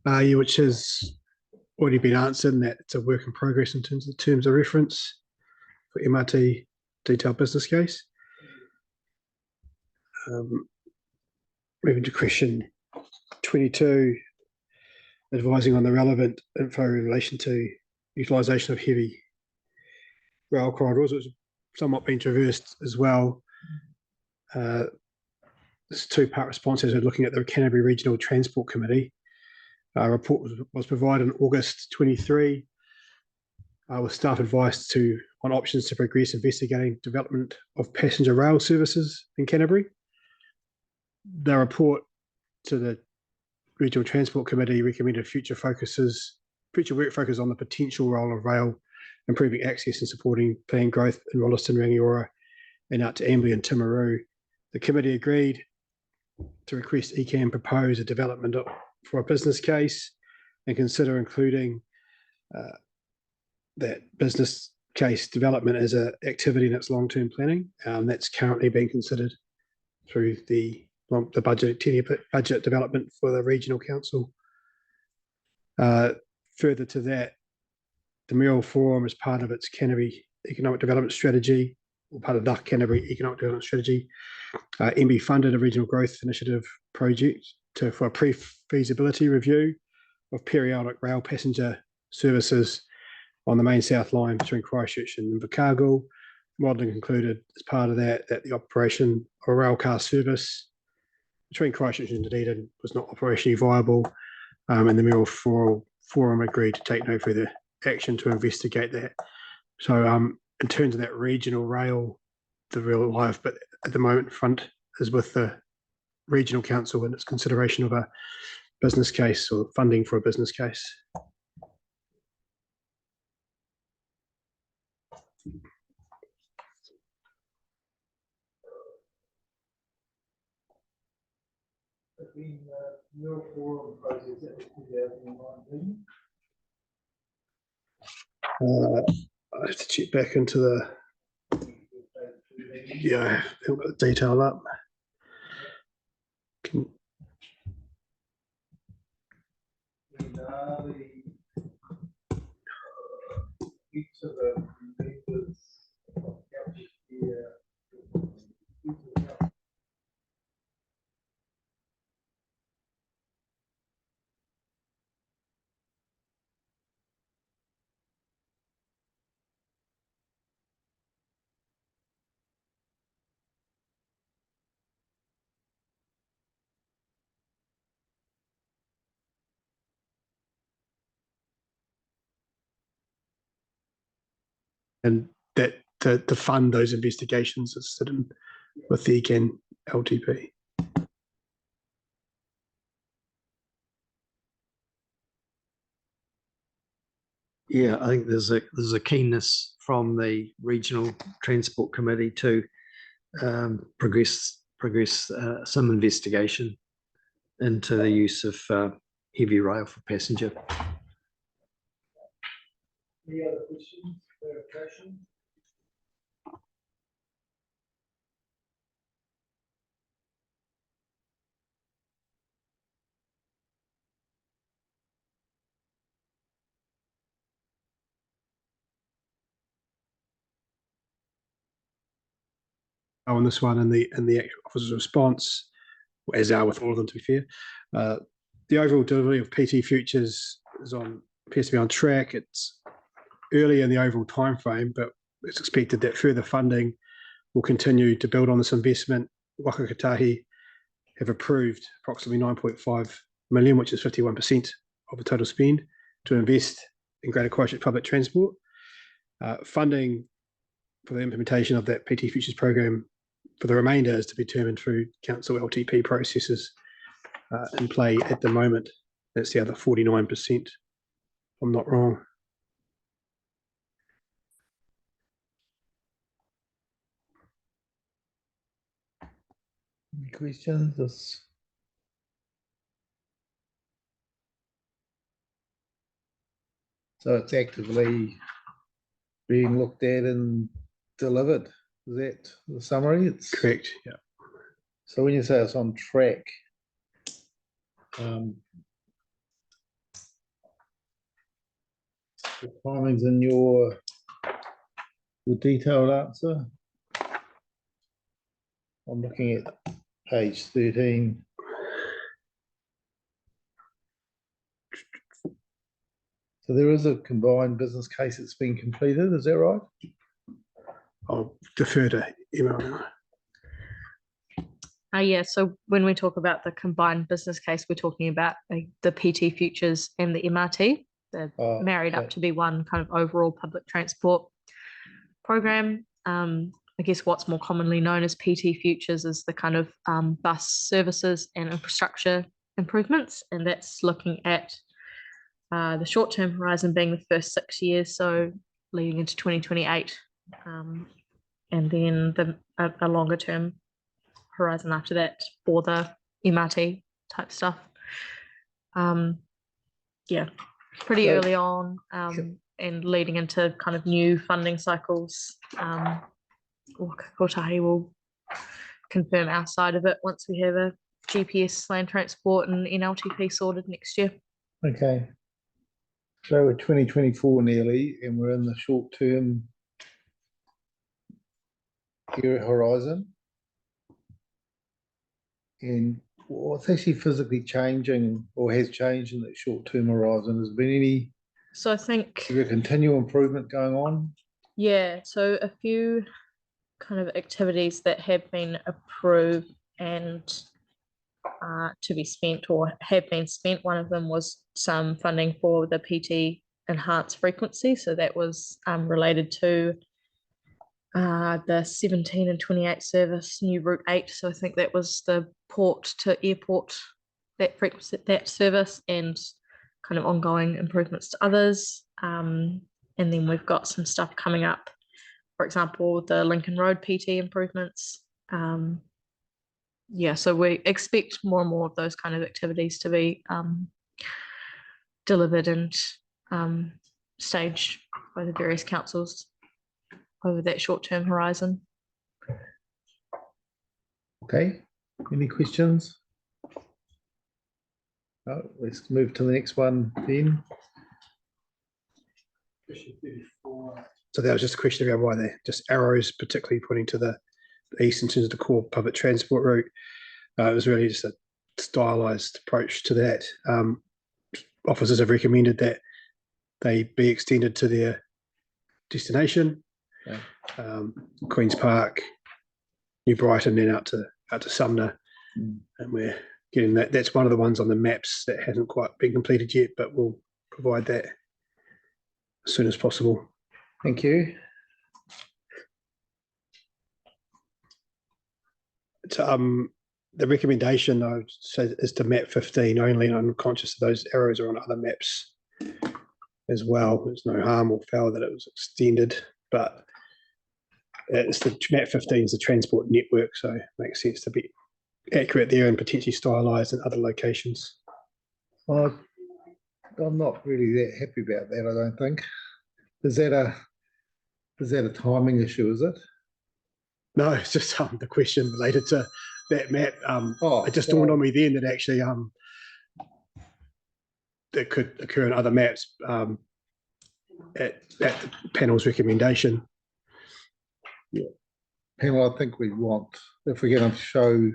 Yeah, which has already been answered, and that it's a work in progress in terms of the terms of reference for MRT detailed business case. Moving to question 22, advising on the relevant info in relation to utilisation of heavy rail corridors, which has somewhat been traversed as well. This two-part response as we're looking at the Canterbury Regional Transport Committee. A report was provided in August 23 with staff advice on options to progress investigating development of passenger rail services in Canterbury. The report to the Regional Transport Committee recommended future work focuses on the potential role of rail, improving access and supporting planned growth in Rolleston, Rangiora, and out to Amberley and Timaru. The committee agreed to request ECAM propose a development for a business case and consider including that business case development as an activity in its long-term planning. That's currently being considered through the budget development for the regional council. Further to that, the Mayoral Forum, as part of its Canterbury Economic Development Strategy, or part of the Canterbury Economic Development Strategy, MB funded a regional growth initiative project for a pre-feasibility review of periodic rail passenger services on the main south line between Christchurch and Invercargill. Modelling concluded as part of that the operation of a rail car service between Christchurch and Dunedin was not operationally viable, and the Mayoral Forum agreed to take no further action to investigate that. So in terms of that regional rail, the real life, but at the moment front is with the regional council and its consideration of a business case or funding for a business case. I have to check back into the I haven't got the detail up. And that to fund those investigations is sitting with the ECAN LTP. Yeah, I think there's a keenness from the Regional Transport Committee to progress some investigation into the use of heavy rail for passenger. Any other questions, clarification? On this one, and the actual officer's response, as are with all of them, to be fair, the overall delivery of PT Futures appears to be on track. It's early in the overall time frame, but it's expected that further funding will continue to build on this investment. Waka Kotahi have approved approximately 9.5 million, which is 51% of the total spend, to invest in Greater Christchurch public transport. Funding for the implementation of that PT Futures program for the remainder is to be determined through council LTP processes in play at the moment. That's the other 49%, if I'm not wrong. Any questions? So it's actively being looked at and delivered. Is that the summary? It's correct. Yeah. So when you say it's on track, The timings in your detailed answer. I'm looking at page 13. So there is a combined business case that's been completed, is that right? I'll defer to Emma now. Yeah, so when we talk about the combined business case, we're talking about the PT Futures and the MRT. They're married up to be one kind of overall public transport program. I guess what's more commonly known as PT Futures is the kind of bus services and infrastructure improvements, and that's looking at the short-term horizon being the first 6 years, so leading into 2028, and then a longer-term horizon after that for the MRT type stuff. Yeah, pretty early on, and leading into kind of new funding cycles. Kotahi will confirm our side of it once we have a GPS land transport and NLTP sorted next year. Okay. So we're 2024 nearly, and we're in the short-term horizon. And what's actually physically changing or has changed in that short-term horizon? Has there been any? So I think is there continual improvement going on? Yeah, so a few kind of activities that have been approved and to be spent or have been spent. One of them was some funding for the PT enhanced frequency. So that was related to the 17 and 28 service, new Route 8. So I think that was the port to airport, that frequency, that service, and kind of ongoing improvements to others. And then we've got some stuff coming up. For example, the Lincoln Road PT improvements. Yeah, so we expect more and more of those kind of activities to be delivered and staged by the various councils over that short-term horizon. Okay, any questions? Oh, let's move to the next one then. So that was just a question about why they're just arrows, particularly pointing to the east in terms of the core public transport route. It was really just a stylised approach to that. Officers have recommended that they be extended to their destination, Queen's Park, New Brighton, then out to Sumner, and we're getting that. That's one of the ones on the maps that hasn't quite been completed yet, but we'll provide that as soon as possible. Thank you. The recommendation, I would say, is to map 15 only, and I'm conscious of those arrows are on other maps as well. There's no harm or foul that it was extended, but it's the map 15 is the transport network, so it makes sense to be accurate there and potentially stylised in other locations. Well, I'm not really that happy about that, I don't think. Is that a timing issue, is it? No, it's just the question related to that map. It just dawned on me then that actually that could occur in other maps at the panel's recommendation. Yeah. Panel, I think we want, if we're going to show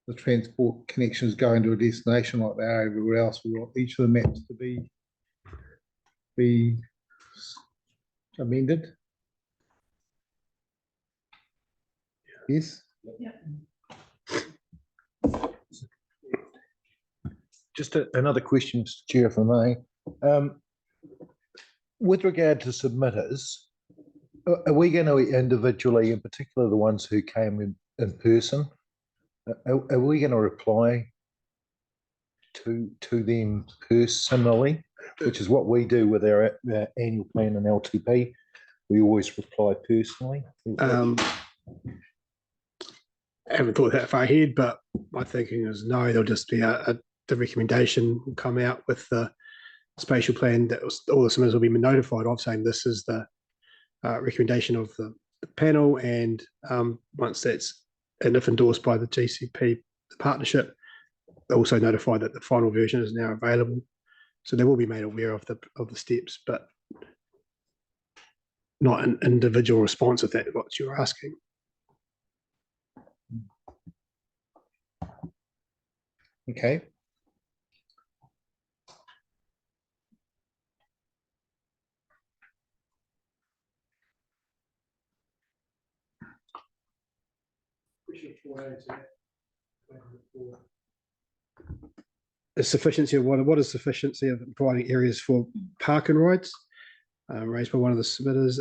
the transport connections going to a destination like they are everywhere else, we want each of the maps to be amended. Yes. Yeah. Just another question, Mr. Chair, if I may. With regard to submitters, are we going to individually, in particular the ones who came in person, are we going to reply to them personally, which is what we do with our annual plan and LTP? We always reply personally. I haven't thought that far ahead, but my thinking is no, there'll just be the recommendation will come out with the spatial plan that all the submitters will be notified of, saying this is the recommendation of the panel, and once that's, and if endorsed by the GCP, the partnership, they're also notified that the final version is now available. So they will be made aware of the steps, but not an individual response if that's what you're asking. Okay. The sufficiency of what is sufficiency of providing areas for park and rides, raised by one of the submitters.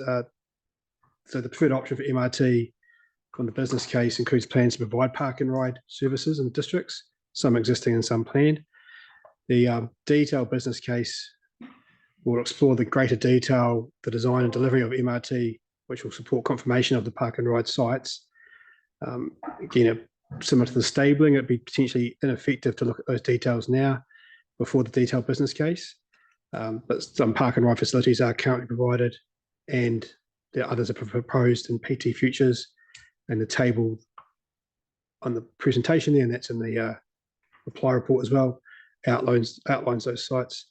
So the preferred option for MRT on the business case includes plans to provide park and ride services in districts, some existing and some planned. The detailed business case will explore the greater detail, the design and delivery of MRT, which will support confirmation of the park and ride sites. Again, similar to the stabling, it'd be potentially ineffective to look at those details now before the detailed business case. But some park and ride facilities are currently provided, and the others are proposed in PT Futures, and the table on the presentation there, and that's in the reply report as well, outlines those sites.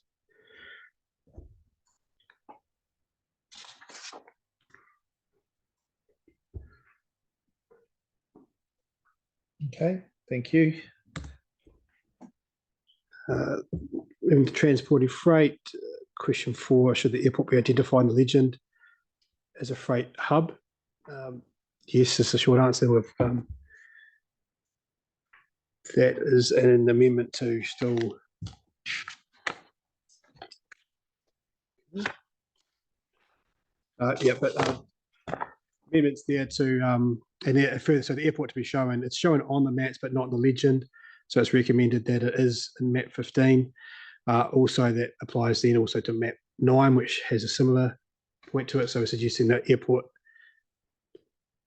Okay, thank you. Moving to transporting freight, question 4, should the airport be identified in the legend as a freight hub? Yes, is the short answer. With that is an amendment to still but amendments there to and there, further, so the airport to be shown, it's shown on the maps but not in the legend, so it's recommended that it is in map 15. Also that applies then also to map 9, which has a similar point to it, so we're suggesting that airport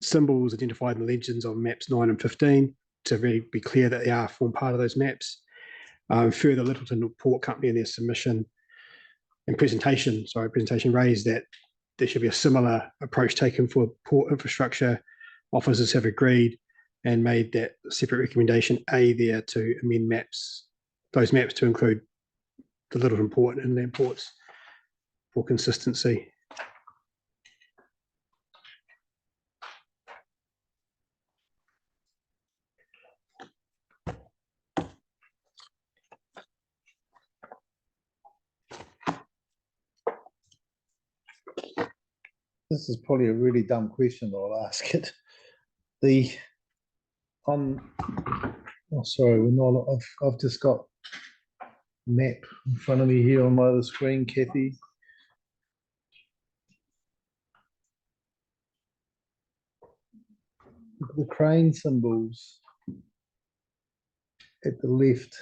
symbols identified in the legends on maps 9 and 15 to really be clear that they form part of those maps. Further, Littleton Port Company in their submission and presentation raised that there should be a similar approach taken for port infrastructure. Officers have agreed and made that separate recommendation A there to amend those maps to include the Littleton Port and inland ports for consistency. This is probably a really dumb question, but I'll ask it. I've just got map in front of me here on my other screen, Kathy. The crane symbols at the left.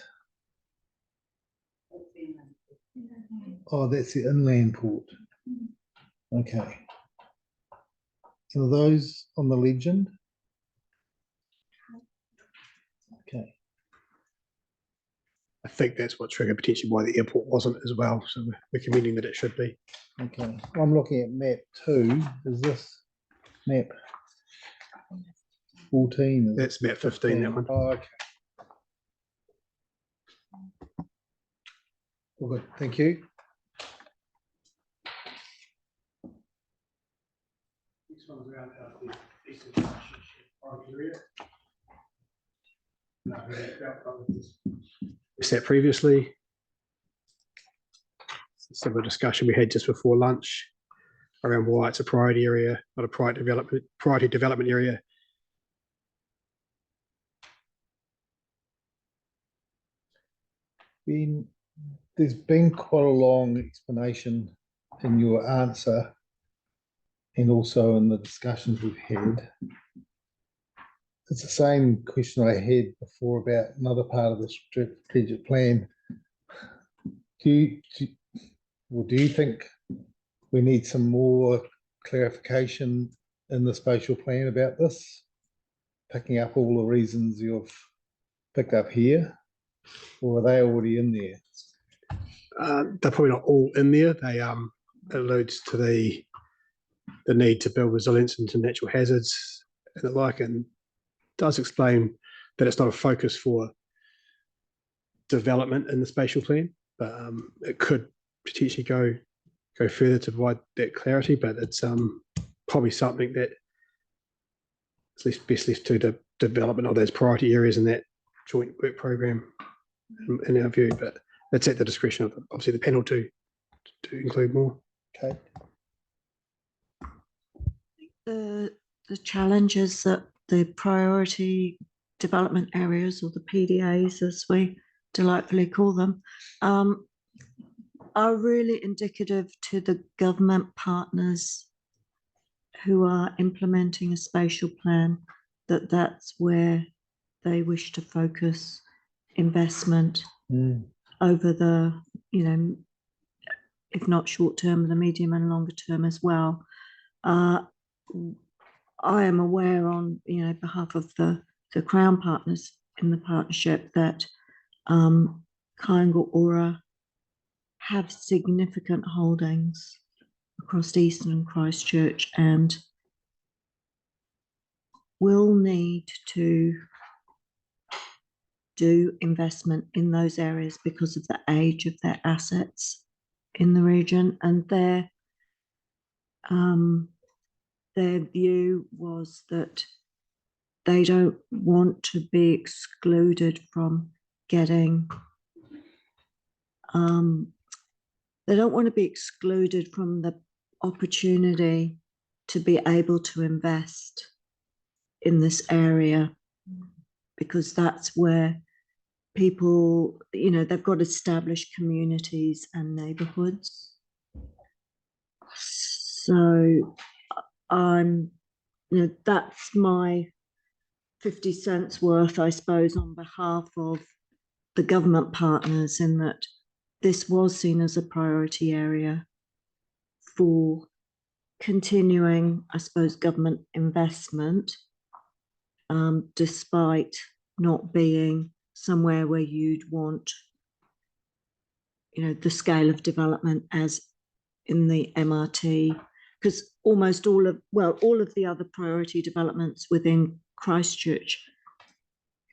Oh, that's the inland port. Okay. So those on the legend? Okay. I think that's what triggered potentially why the airport wasn't as well. So we're recommending that it should be. Okay. I'm looking at map 2. Is this map 14? That's map 15, that one. Oh, okay. Well, good. Thank you. This one's around the eastern area. We said previously. Similar discussion we had just before lunch around why it's a priority area, not a priority development area. There's been quite a long explanation in your answer and also in the discussions we've had. It's the same question I had before about another part of the strategic plan. Do you think we need some more clarification in the spatial plan about this, picking up all the reasons you've picked up here, or are they already in there? They're probably not all in there. They alludes to the need to build resilience into natural hazards and the like, and does explain that it's not a focus for development in the spatial plan, but it could potentially go further to provide that clarity. But it's probably something that is best left to the development of those priority areas in that joint work program, in our view. But it's at the discretion of obviously the panel to include more. Okay. The challenge is that the priority development areas, or the PDAs as we delightfully call them, are really indicative to the government partners who are implementing a spatial plan, that's where they wish to focus investment over the, if not short term, the medium and longer term as well. I am aware on behalf of the Crown partners in the partnership that Kāinga Ora have significant holdings across Eastern and Christchurch, and will need to do investment in those areas because of the age of their assets in the region. And their view was that they don't want to be excluded from getting, they don't want to be excluded from the opportunity to be able to invest in this area, because that's where people, they've got established communities and neighborhoods. So that's my 50 cents worth, I suppose, on behalf of the government partners, in that this was seen as a priority area for continuing, I suppose, government investment, despite not being somewhere where you'd want, the scale of development as in the MRT, because almost all of the other priority developments within Christchurch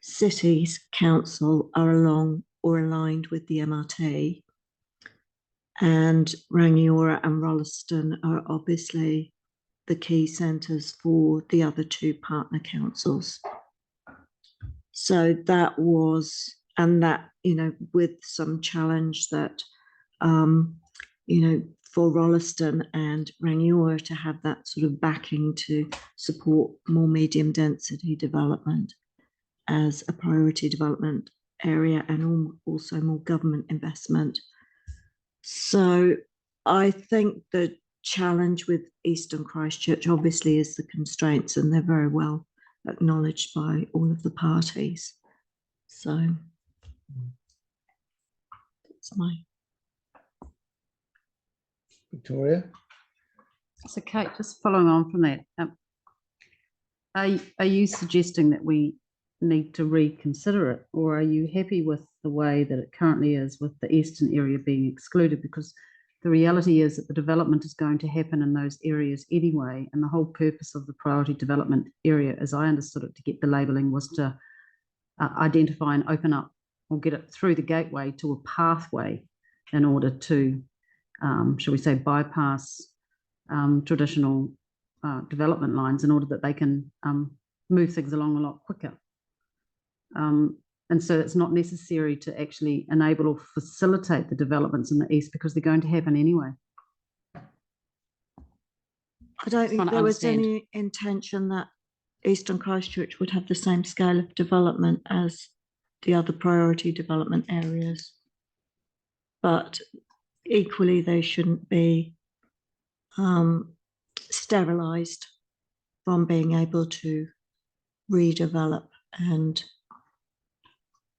City's council are along or aligned with the MRT, and Rangiora and Rolleston are obviously the key centres for the other two partner councils. So that was, and that, with some challenge that, for Rolleston and Rangiora to have that sort of backing to support more medium density development as a priority development area, and also more government investment. So I think the challenge with Eastern Christchurch obviously is the constraints, and they're very well acknowledged by all of the parties. So that's my. Victoria? So Kate, just following on from that, are you suggesting that we need to reconsider it, or are you happy with the way that it currently is, with the eastern area being excluded? Because the reality is that the development is going to happen in those areas anyway, and the whole purpose of the priority development area, as I understood it, to get the labelling, was to identify and open up, or get it through the gateway to a pathway in order to, shall we say, bypass traditional development lines, in order that they can move things along a lot quicker. And so it's not necessary to actually enable or facilitate the developments in the east, because they're going to happen anyway. I don't think there was any intention that Eastern Christchurch would have the same scale of development as the other priority development areas. But equally, they shouldn't be sterilised from being able to redevelop and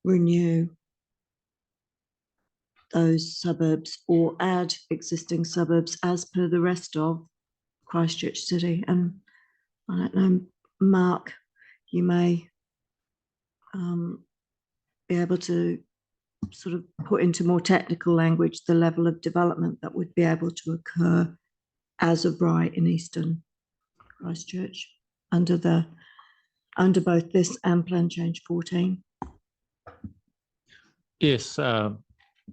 renew those suburbs, or add existing suburbs as per the rest of Christchurch City. And I don't know, Mark, you may be able to sort of put into more technical language the level of development that would be able to occur as of right in Eastern Christchurch under both this and Plan Change 14. Yes,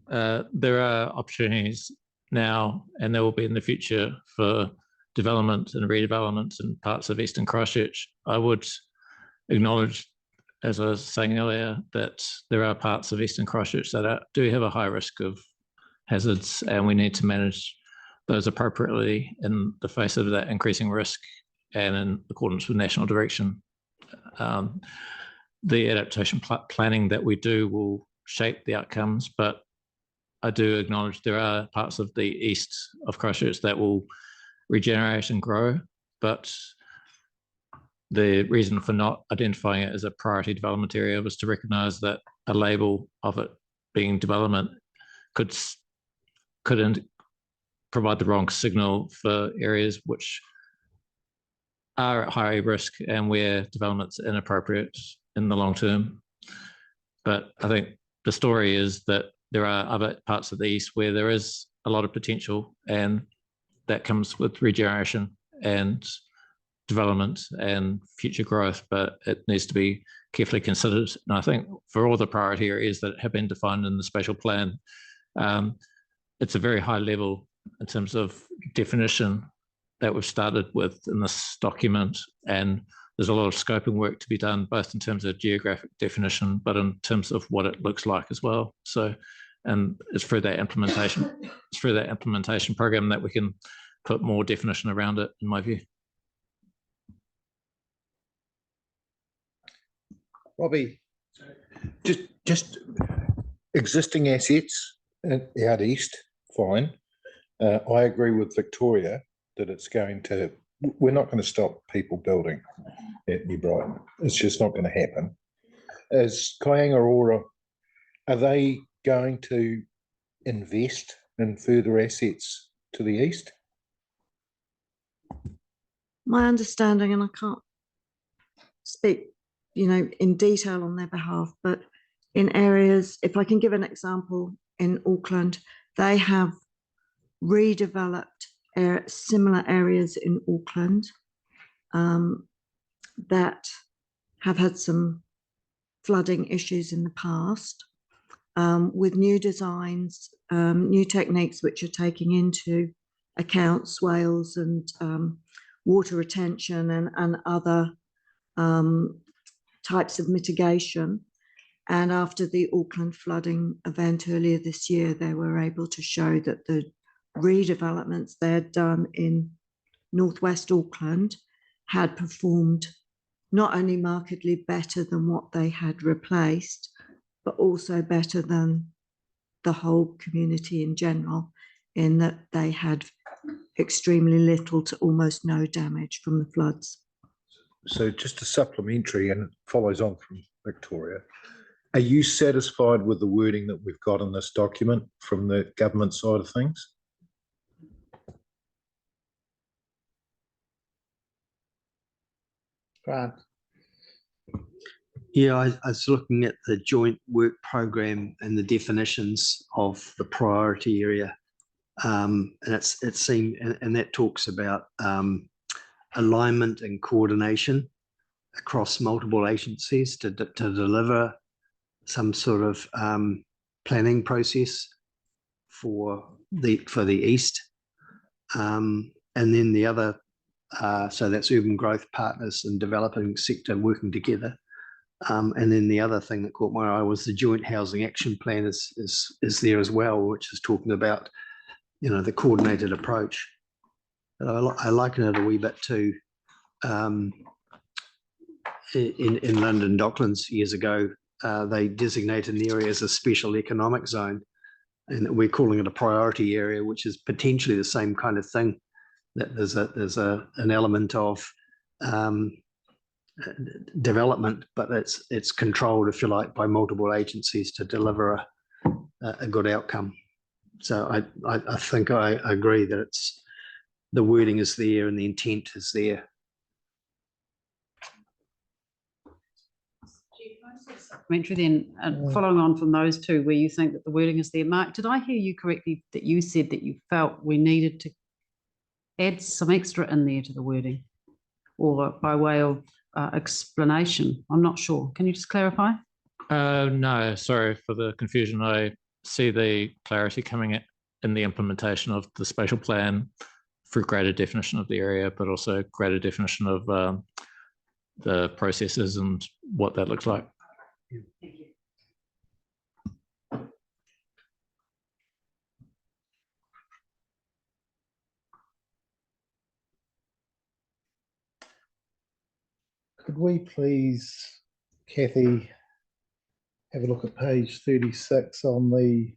There are opportunities now, and there will be in the future for development and redevelopment in parts of Eastern Christchurch. I would acknowledge, as I was saying earlier, that there are parts of Eastern Christchurch that do have a high risk of hazards, and we need to manage those appropriately in the face of that increasing risk and in accordance with national direction. The adaptation planning that we do will shape the outcomes, but I do acknowledge there are parts of the east of Christchurch that will regenerate and grow, but the reason for not identifying it as a priority development area was to recognise that a label of it being development could provide the wrong signal for areas which are at high risk and where development's inappropriate in the long term. But I think the story is that there are other parts of the east where there is a lot of potential, and that comes with regeneration and development and future growth, but it needs to be carefully considered. And I think for all the priority areas that have been defined in the spatial plan, it's a very high level in terms of definition that we've started with in this document, and there's a lot of scoping work to be done, both in terms of geographic definition, but in terms of what it looks like as well. So, and it's through that implementation program that we can put more definition around it, in my view. Robbie, just existing assets out east, fine. I agree with Victoria that we're not going to stop people building at New Brighton. It's just not going to happen. As Kaianga Ora, are they going to invest in further assets to the east? My understanding, and I can't speak, in detail on their behalf, but in areas, if I can give an example, in Auckland, they have redeveloped similar areas in Auckland that have had some flooding issues in the past, with new designs, new techniques which are taking into account swales and water retention and other types of mitigation. And after the Auckland flooding event earlier this year, they were able to show that the redevelopments they had done in northwest Auckland had performed not only markedly better than what they had replaced, but also better than the whole community in general, in that they had extremely little to almost no damage from the floods. So just a supplementary, and it follows on from Victoria. Are you satisfied with the wording that we've got in this document from the government side of things? Grant. Yeah, I was looking at the joint work program and the definitions of the priority area, and it seemed, and that talks about alignment and coordination across multiple agencies to deliver some sort of planning process for the east, and then the other. So that's urban growth partners and developing sector working together. And then the other thing that caught my eye was the joint housing action plan is there as well, which is talking about, the coordinated approach. And I liken it a wee bit to in London Docklands years ago, they designated an area as a special economic zone, and we're calling it a priority area, which is potentially the same kind of thing. That there's an element of development, but it's controlled, if you like, by multiple agencies to deliver a good outcome. So I think I agree that the wording is there and the intent is there. Then, following on from those two, where you think that the wording is there, Mark, did I hear you correctly that you said that you felt we needed to add some extra in there to the wording, or by way of explanation? I'm not sure. Can you just clarify? No, sorry for the confusion. I see the clarity coming in the implementation of the spatial plan through greater definition of the area, but also greater definition of the processes and what that looks like. Could we please, Kathy, have a look at page 36 on the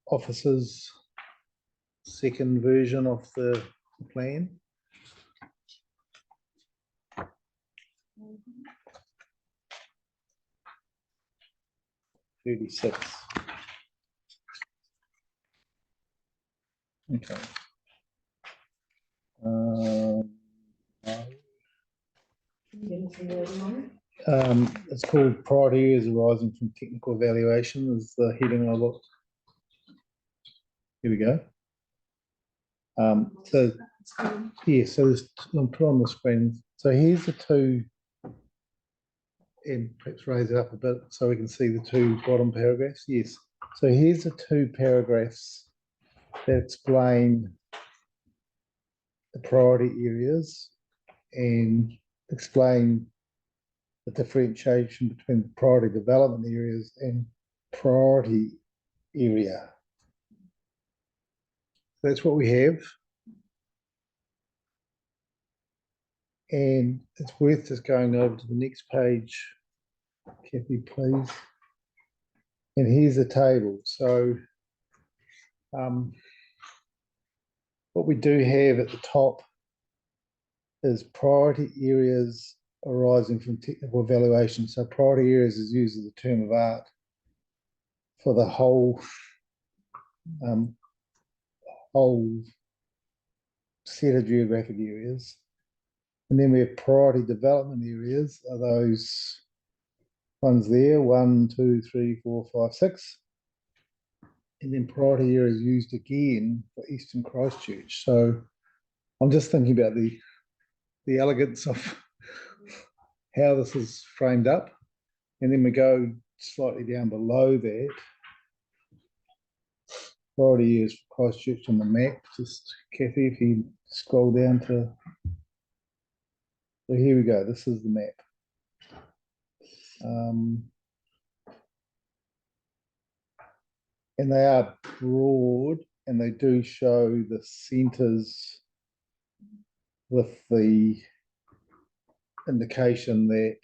officer's second version of the plan? .36. Okay. No. It's called priority areas arising from technical evaluation is the heading I looked. Here we go. So yeah, so there's, I'll put on the screen. So here's the two, and perhaps raise it up a bit so we can see the two bottom paragraphs. Yes. So here's the two paragraphs that explain the priority areas and explain the differentiation between priority development areas and priority area. That's what we have. And it's worth just going over to the next page, Kathy, please. And here's the table. So what we do have at the top is priority areas arising from technical evaluation. So priority areas is used as a term of art for the whole set of geographic areas. And then we have priority development areas, are those ones there, 1, 2, 3, 4, 5, 6. And then priority areas used again for Eastern Christchurch. So I'm just thinking about the elegance of how this is framed up. And then we go slightly down below that. Priority areas for Christchurch on the map. Just Kathy, if you scroll down to, so here we go. This is the map. And they are broad, and they do show the centres with the indication that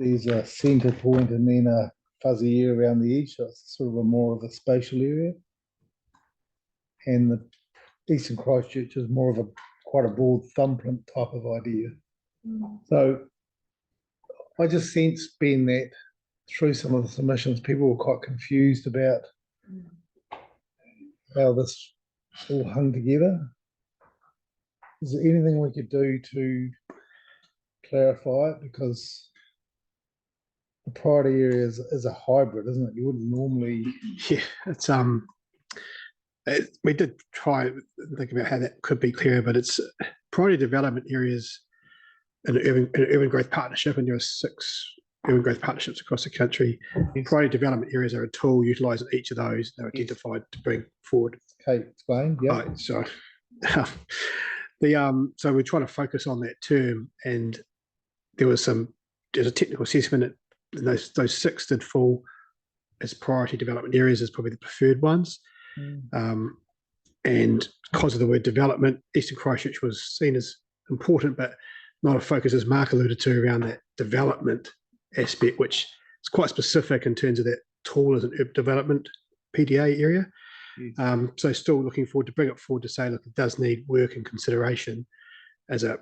there's a centre point and then a fuzzy area around the edge. So it's sort of a more of a spatial area. And the Eastern Christchurch is more of a quite a broad thumbprint type of idea. So I just sense, Ben, that through some of the submissions, people were quite confused about how this all hung together. Is there anything we could do to clarify it? Because the priority area is a hybrid, isn't it? You wouldn't normally. Yeah, it's we did try and think about how that could be clearer, but it's priority development areas in an urban growth partnership, and there are 6 urban growth partnerships across the country. Priority development areas are a tool utilised in each of those. They're identified to bring forward. Okay, explain. Yeah. Right, so so we're trying to focus on that term, and there's a technical assessment that those 6 did fall as priority development areas as probably the preferred ones. And because of the word development, Eastern Christchurch was seen as important, but not a focus, as Mark alluded to, around that development aspect, which is quite specific in terms of that tool as an urban development PDA area. Yes. So still looking forward to bring it forward to say, look, it does need work and consideration as a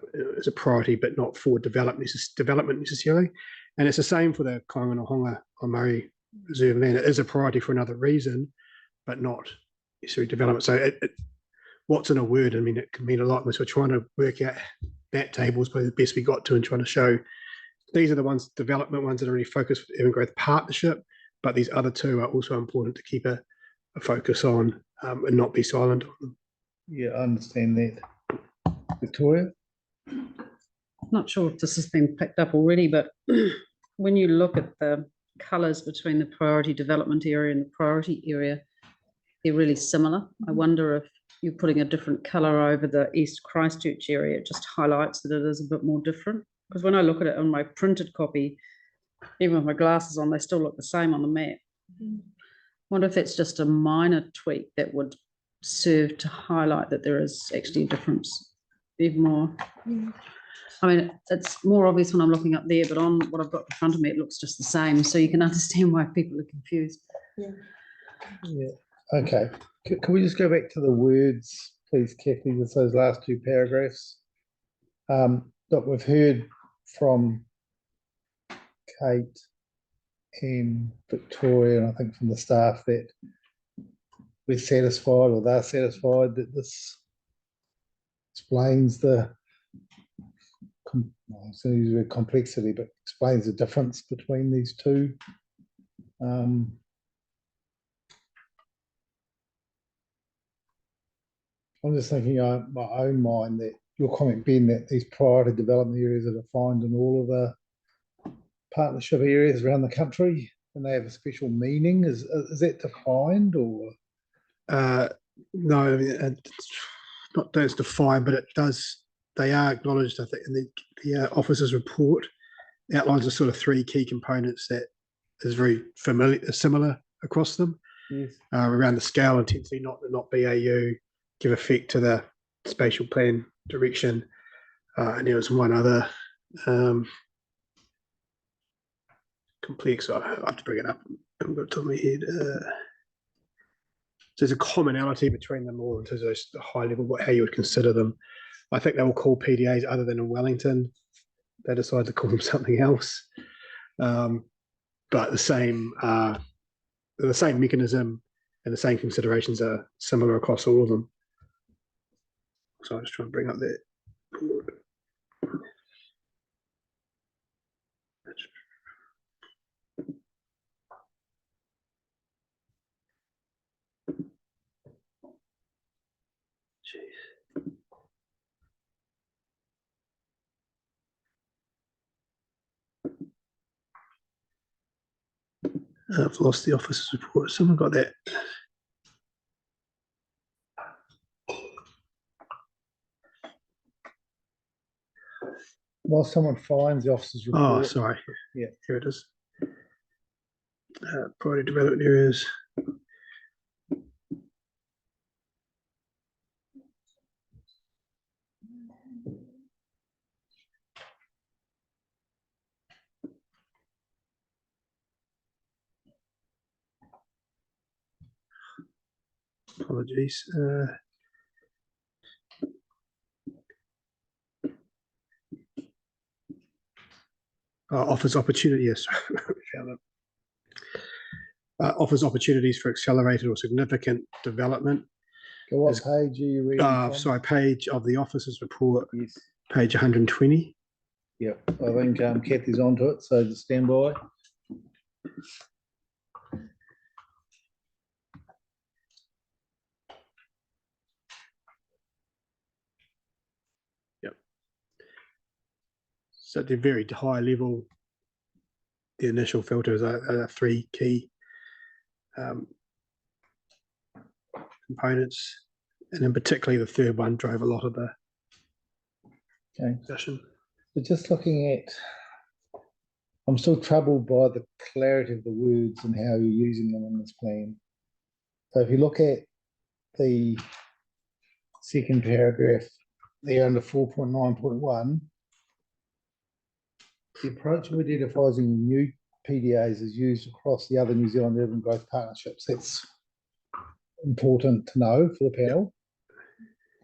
priority, but not for development necessarily. And it's the same for the Kaingonahonga on Murray Reserve land. It is a priority for another reason, but not necessarily development. So what's in a word? I mean, it can mean a lot. So we're trying to work out that table is probably the best we got to, and trying to show these are the ones, development ones, that are really focused for urban growth partnership, but these other 2 are also important to keep a focus on and not be silent on them. Yeah, I understand that. Victoria? Not sure if this has been picked up already, but when you look at the colours between the priority development area and the priority area, they're really similar. I wonder if you're putting a different colour over the East Christchurch area, it just highlights that it is a bit more different. Because when I look at it on my printed copy, even with my glasses on, they still look the same on the map. Wonder if that's just a minor tweak that would serve to highlight that there is actually a difference even more. I mean, it's more obvious when I'm looking up there, but on what I've got in front of me, it looks just the same. So you can understand why people are confused. Yeah, okay. Can we just go back to the words, please, Kathy, with those last two paragraphs? Look, we've heard from Kate and Victoria, and I think from the staff, that we're satisfied, or they're satisfied, that this explains the complexity, but explains the difference between these two. I'm just thinking in my own mind that your comment, Ben, that these priority development areas are defined in all of the partnership areas around the country, and they have a special meaning. Is that defined, or? No, I mean, it's not that it's defined, but it does. They are acknowledged, I think, in the officer's report outlines the sort of three key components that is very similar across them. Yes. Around the scale, intensity, not BAU, give effect to the spatial plan direction, and there was one other complex. I have to bring it up. I haven't got it on my head. So there's a commonality between them all in terms of the high level, how you would consider them. I think they will call PDAs other than in Wellington. They decide to call them something else, but the same mechanism and the same considerations are similar across all of them. So I'm just trying to bring up that. I've lost the officer's report. Someone got that. While someone finds the officer's report. Oh, sorry. Yeah, here it is. Priority development areas. Apologies. Offers opportunity. Yes, found it. Offers opportunities for accelerated or significant development. So what page are you reading from? Sorry, page of the officer's report. Yes. Page 120. Yep, I think Kathy's onto it, so just stand by. So at the very high level, the initial filters are three key components, and in particularly the third one drove a lot of the discussion. So just looking at, I'm still troubled by the clarity of the words and how you're using them in this plan. So if you look at the second paragraph there under 4.9.1, the approach of identifying new PDAs is used across the other New Zealand urban growth partnerships. That's important to know for the panel.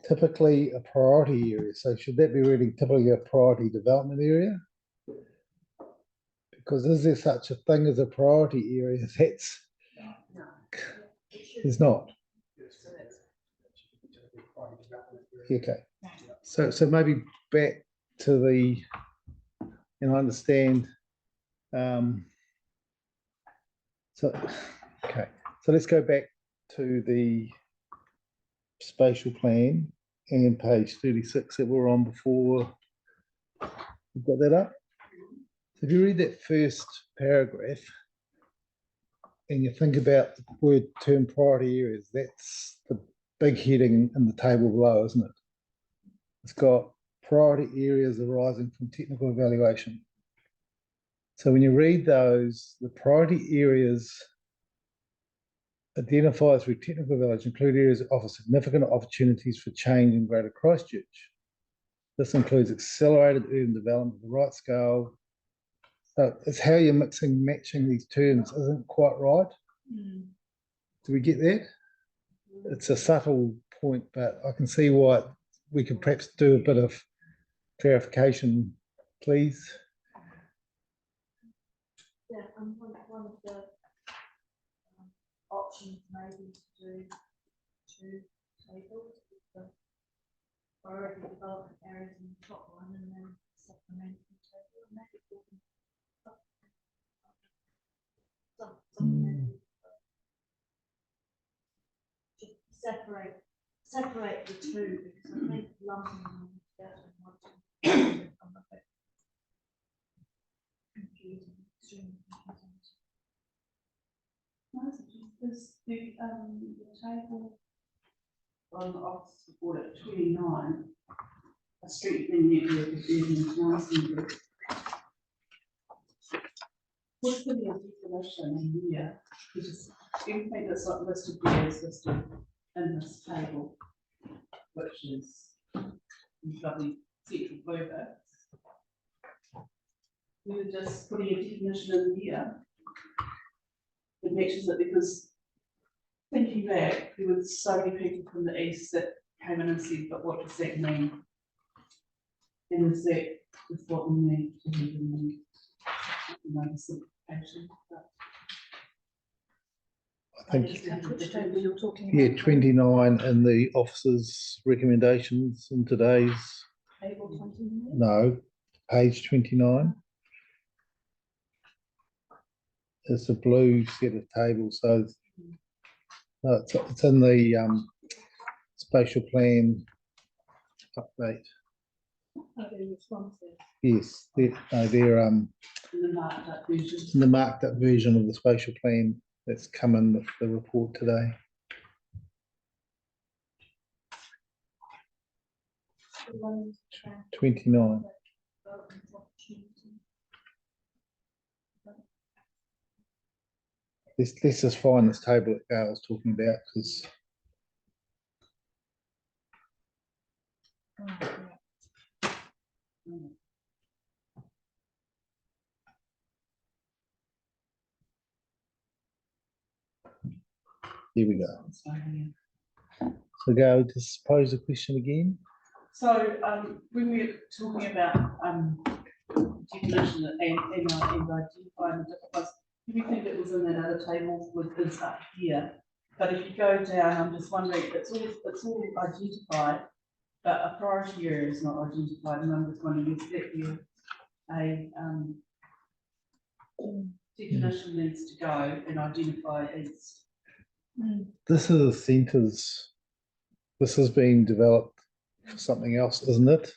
Typically a priority area. So should that be reading typically a priority development area? Because is there such a thing as a priority area? There's not. Okay. So maybe back to the, and I understand. Okay. So let's go back to the spatial plan and page 36 that we were on before. You've got that up? So if you read that first paragraph, and you think about the word term priority areas, that's the big heading in the table below, isn't it? It's got priority areas arising from technical evaluation. So when you read those, the priority areas identified through technical evaluation include areas that offer significant opportunities for change in Greater Christchurch. This includes accelerated urban development at the right scale. So it's how you're matching these terms isn't quite right. Do we get that? It's a subtle point, but I can see why we could perhaps do a bit of clarification, please. Yeah, one of the options maybe to do two tables, the priority development areas in the top one and then supplementary table, and maybe separate the two, because I think lumping them together might become a bit confusing, extremely confusing. Is the table on the office report at 29, a street venue with the what's the definition in here? Because everything that's not listed there is listed in this table, which is lovely central blue bit. We were just putting a definition in here. It matches it because thinking back, there were so many people from the east that came in and said, but what does that mean? And is that is what we need to have in the simplification? I think, Which table you're talking about? yeah, 29 in the officer's recommendations in today's, Table 29? no, page 29. It's a blue set of tables, so no, it's in the spatial plan update. Are they responsive? Yes, they're In the marked up version. in the marked up version of the spatial plan that's come in with the report today. The ones 29. Let's just find this table that Gail's talking about, because here we go. So Gail, just pose the question again. So when we're talking about definition and identifying the different ones, do we think it was in that other table with this up here? But if you go down, I'm just wondering, it's all identified, but a priority area is not identified, and I'm just wondering, is that a definition needs to go and identify east? This is a centres. This has been developed for something else, isn't it?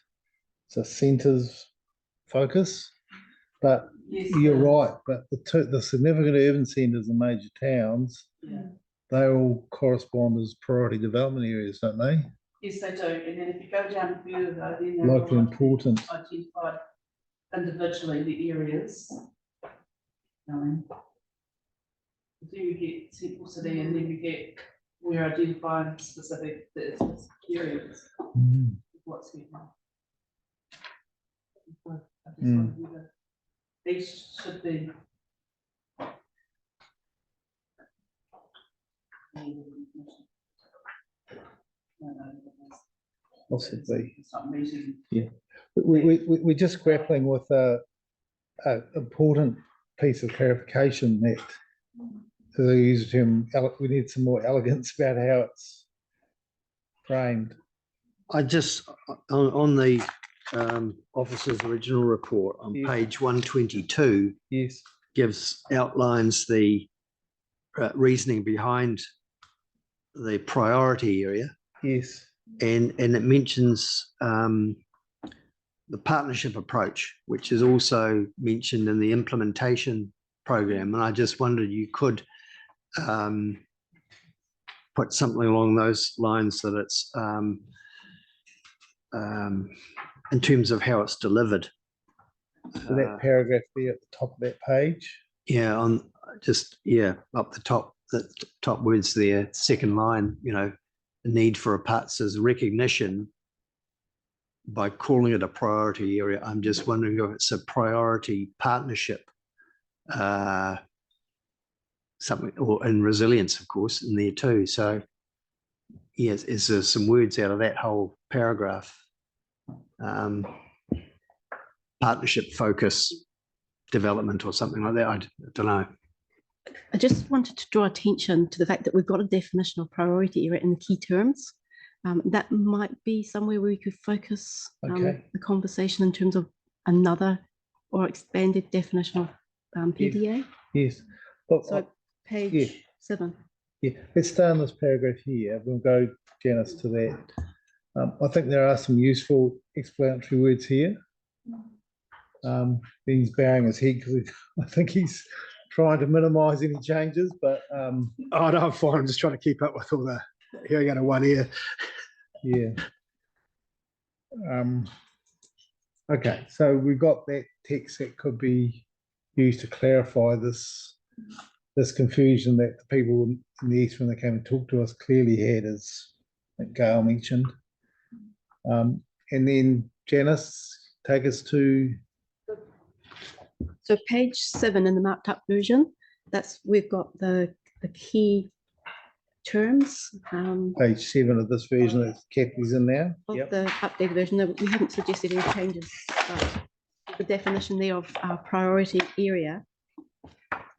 It's a centres focus, but Yes, you're right. But the significant urban centres in major towns, they all correspond as priority development areas, don't they? Yes, they do. And then if you go down further, then they're Locally all important. identified individually the areas. Then we get central city, and then we get we're identifying specific areas. What's here now? I just wonder whether these should be. Possibly. It's not meeting. Yeah. We're just grappling with a important piece of clarification that, as I use the term, we need some more elegance about how it's framed. I just, on the officer's original report on page 122, Yes. outlines the reasoning behind the priority area. Yes. And it mentions the partnership approach, which is also mentioned in the implementation program. And I just wondered, you could put something along those lines that it's in terms of how it's delivered. So that paragraph there at the top of that page. Yeah, on just up the top words there, second line, you know, the need for a part says recognition by calling it a priority area. I'm just wondering if it's a priority partnership, something, or in resilience, of course, in there too. So yes, is there some words out of that whole paragraph? Partnership focus development or something like that. I don't know. I just wanted to draw attention to the fact that we've got a definition of priority area in the key terms. That might be somewhere where we could focus the conversation in terms of another or expanded definition of PDA. Yes. Look, So page 7. Yeah, let's stay on this paragraph here. We'll go, Janice, to that. I think there are some useful explanatory words here. Ben's bowing his head because I think he's trying to minimise any changes, but oh no, I'm fine. I'm just trying to keep up with all the hearing out of one ear. Yeah. Okay, so we've got that text that could be used to clarify this confusion that the people in the East, when they came and talked to us, clearly had, as Gail mentioned. And then Janice, take us to. So page 7 in the marked up version, we've got the key terms. Page 7 of this version that Kathy's in now. Of the updated version. No, we haven't suggested any changes, but the definition there of our priority area.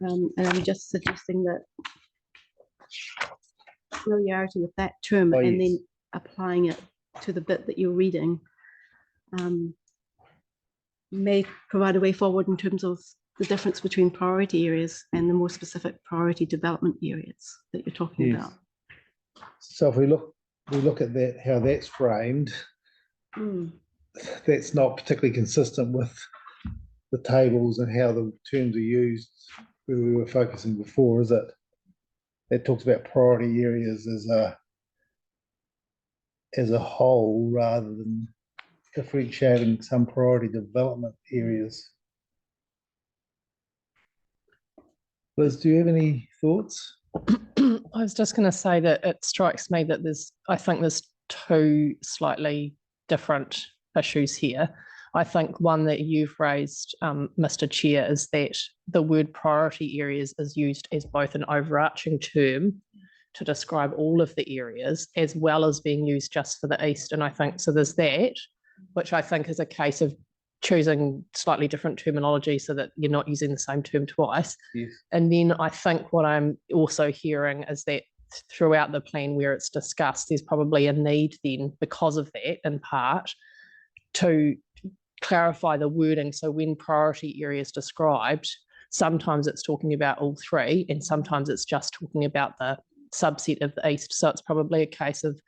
And I'm just suggesting that familiarity with that term and then applying it to the bit that you're reading may provide a way forward in terms of the difference between priority areas and the more specific priority development areas that you're talking about. So if we look at that, how that's framed, that's not particularly consistent with the tables and how the terms are used where we were focusing before, is it? It talks about priority areas as a whole rather than differentiating some priority development areas. Liz, do you have any thoughts? I was just going to say that it strikes me that I think there's two slightly different issues here. I think one that you've raised, Mr. Chair, is that the word priority areas is used as both an overarching term to describe all of the areas as well as being used just for the East. And I think so there's that, which I think is a case of choosing slightly different terminology so that you're not using the same term twice. Yes. And then I think what I'm also hearing is that throughout the plan where it's discussed, there's probably a need then, because of that in part, to clarify the wording. So when priority area is described, sometimes it's talking about all three and sometimes it's just talking about the subset of the East. So it's probably a case of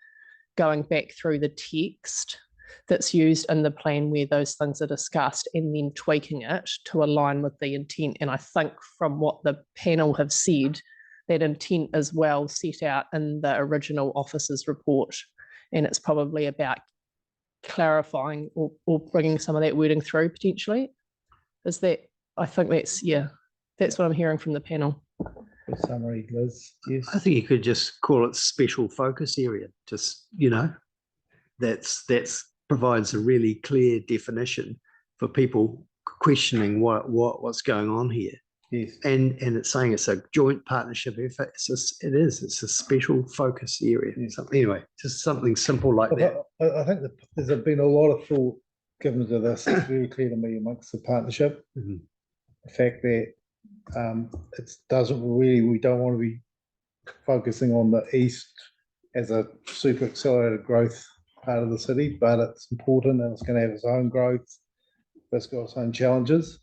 going back through the text that's used in the plan where those things are discussed and then tweaking it to align with the intent. And I think from what the panel have said, that intent is well set out in the original officer's report. And it's probably about clarifying or bringing some of that wording through potentially. Is that, I think that's what I'm hearing from the panel. The summary, Liz. Yes. I think you could just call it special focus area. Just, you know, that's provides a really clear definition for people questioning what's going on here. Yes. And it's saying it's a joint partnership effort. It's a special focus area. Anyway, just something simple like that. I think that there's been a lot of thought given to this. It's very clear to me amongst the partnership. Mm-hmm. The fact that we don't want to be focusing on the East as a super accelerated growth part of the city, but it's important and it's going to have its own growth. It's got its own challenges.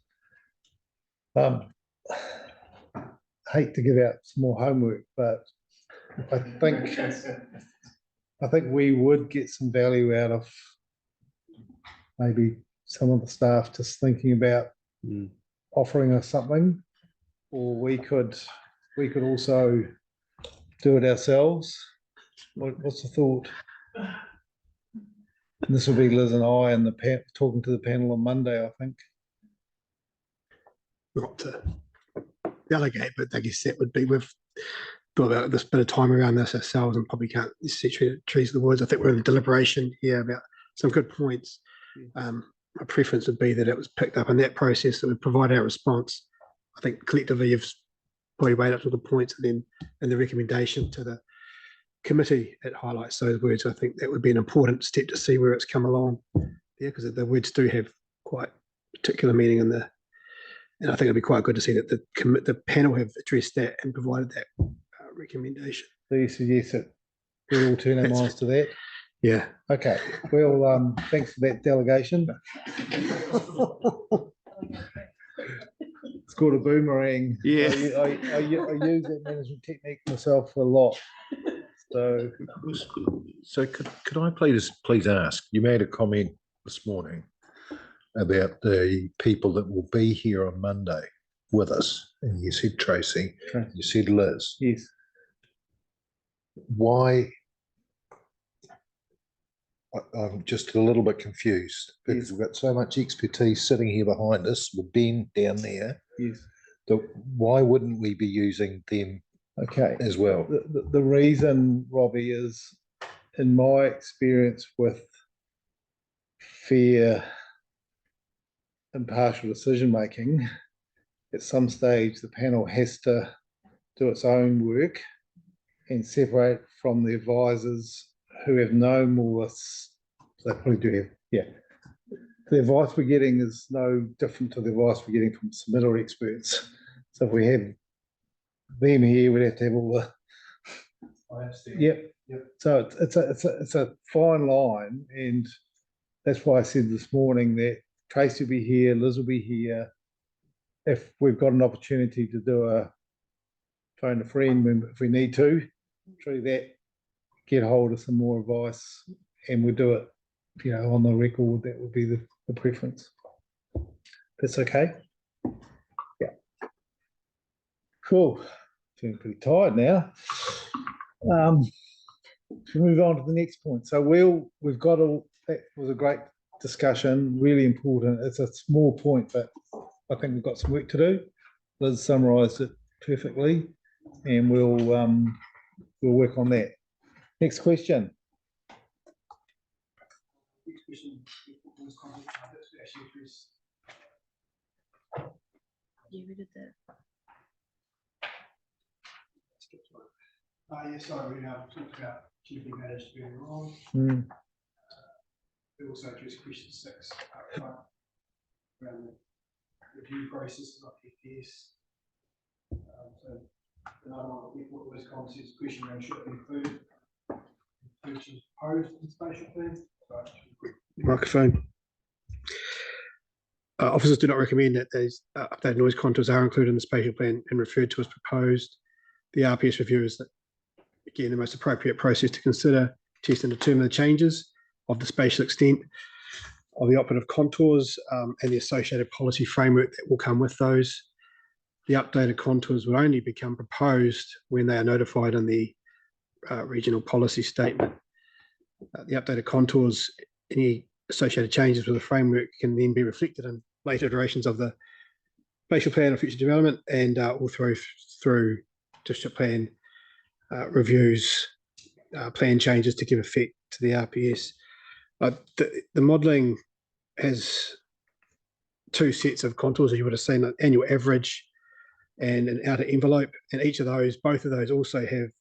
Hate to give out some more homework, but I think we would get some value out of maybe some of the staff just thinking about offering us something, or we could we could also do it ourselves. What's the thought? And this will be Liz and I and the talking to the panel on Monday, I think. Not to delegate, but I guess that would be, we've thought about this bit of time around this ourselves and probably can't see trees of the woods. I think we're in deliberation here about some good points. My preference would be that it was picked up in that process, that would provide our response. I think collectively you've probably weighed up to the points, and then in the recommendation to the committee, it highlights those words. I think that would be an important step to see where it's come along there, because the words do have quite particular meaning in the, and I think it'd be quite good to see that the panel have addressed that and provided that recommendation. So you suggest that we all turn our minds to that? Yeah. Okay. Well, thanks for that delegation. It's called a boomerang. Yeah. I use that management technique myself a lot. So could I please ask, you made a comment this morning about the people that will be here on Monday with us, and you said Tracy, you said Liz. Yes. Why? I'm just a little bit confused, because we've got so much expertise sitting here behind us with Ben down there. Yes. Why wouldn't we be using them as well? The reason, Robbie, is in my experience with fair, impartial decision making, at some stage the panel has to do its own work and separate from the advisors who have known all this. They probably do have, yeah. The advice we're getting is no different to the advice we're getting from submitter experts. So if we have them here, we'd have to have all the. I understand. Yep. So it's a fine line, and that's why I said this morning that Tracy will be here, Liz will be here. If we've got an opportunity to do a phone a friend if we need to, through that, get hold of some more advice, and we'll do it, on the record. That would be the preference. That's okay. Yeah. Cool. Feeling pretty tired now. Should we move on to the next point? So that was a great discussion, really important. It's a small point, but I think we've got some work to do. Liz summarised it perfectly, and we'll work on that. Next question. You did that. Yes, sorry, we talked about keeping matters very wrong. We also addressed question 6 up front around the review process of FPS. So another one that we thought was concepts question around should be included. Which is proposed in the spatial plan. Microphone. Officers do not recommend that these updated noise contours are included in the spatial plan and referred to as proposed. The RPS review is, again, the most appropriate process to consider, test and determine the changes of the spatial extent of the operative contours and the associated policy framework that will come with those. The updated contours will only become proposed when they are notified in the regional policy statement. The updated contours, any associated changes with the framework can then be reflected in later iterations of the spatial plan or future development, and all through district plan reviews, plan changes to give effect to the RPS. The modelling has two sets of contours, as you would have seen, an annual average and an outer envelope, and both of those also have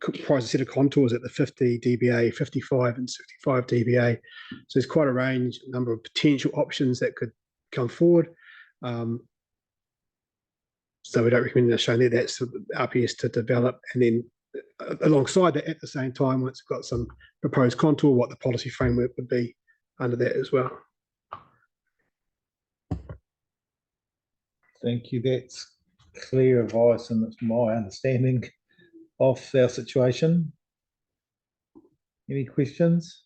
comprise a set of contours at the 50 dBA, 55 and 65 dBA. So there's quite a number of potential options that could come forward. So we don't recommend showing that. That's the RPS to develop, and then alongside that, at the same time, once we've got some proposed contour, what the policy framework would be under that as well. Thank you. That's clear advice, and it's my understanding of our situation. Any questions?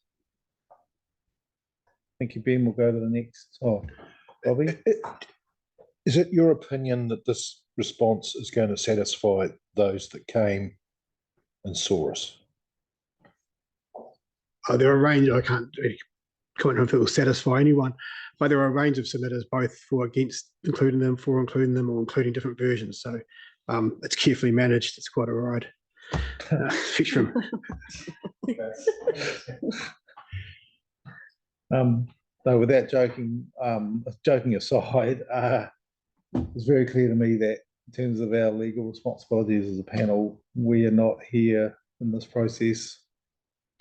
Thank you, Ben. We'll go to the next. Oh, Bobby. Is it your opinion that this response is going to satisfy those that came and saw us? There are a range, I can't really comment on if it will satisfy anyone, but there are a range of submitters, both for against including them, for including them, or including different versions. So it's carefully managed. It's quite a ride. Spectrum. So with that joking aside, it's very clear to me that in terms of our legal responsibilities as a panel, we are not here in this process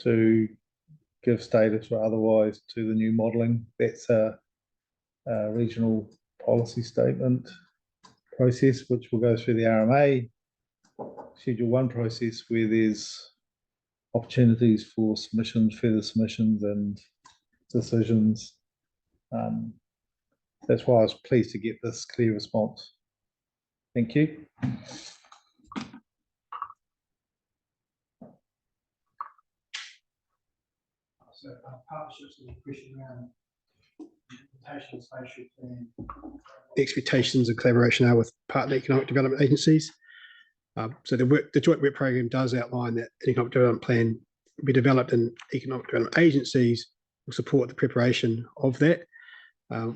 to give status or otherwise to the new modelling. That's a regional policy statement process, which will go through the RMA Schedule 1 process, where there's opportunities for submissions, further submissions and decisions. That's why I was pleased to get this clear response. Thank you. So partnerships is a question around implementation of spatial plan. The expectations of collaboration are with partner economic development agencies. So the joint work program does outline that an economic development plan will be developed, and economic development agencies will support the preparation of that.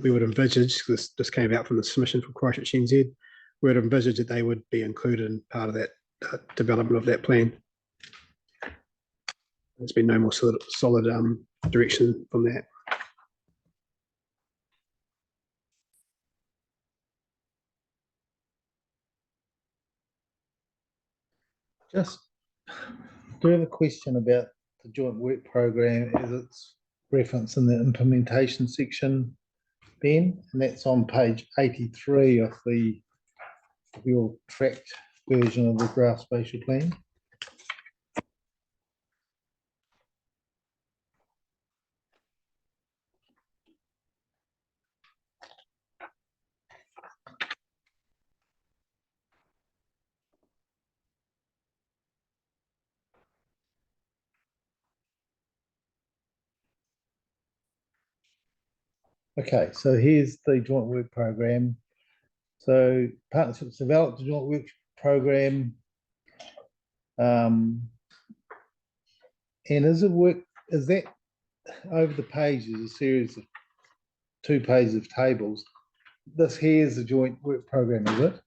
We would envisage, this came out from the submission from Christchurch NZ, we would envisage that they would be included in part of that development of that plan. There's been no more solid direction from that. Just do have a question about the joint work program as it's referenced in the implementation section, Ben, and that's on page 83 of your tracked version of the draft spatial plan. Okay, so here's the joint work program. So partnerships developed the joint work program. And is that over the pages, a series of 2 pages of tables? This here is the joint work program, is it?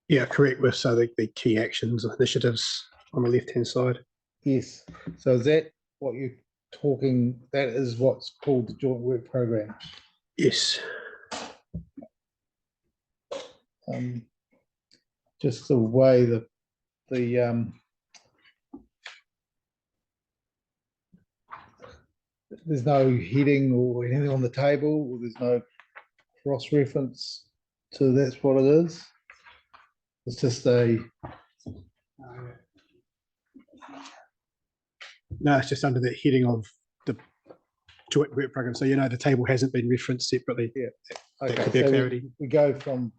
Yeah, correct. With the key actions and initiatives on the left-hand side. Yes. So is that what you're talking? That is what's called the joint work program. Yes. Just the way that there's no heading or anything on the table, or there's no cross-reference to that's what it is. It's just a no, it's just under the heading of the joint work program. So the table hasn't been referenced separately. Yeah. That Okay. could be a clarity. We go from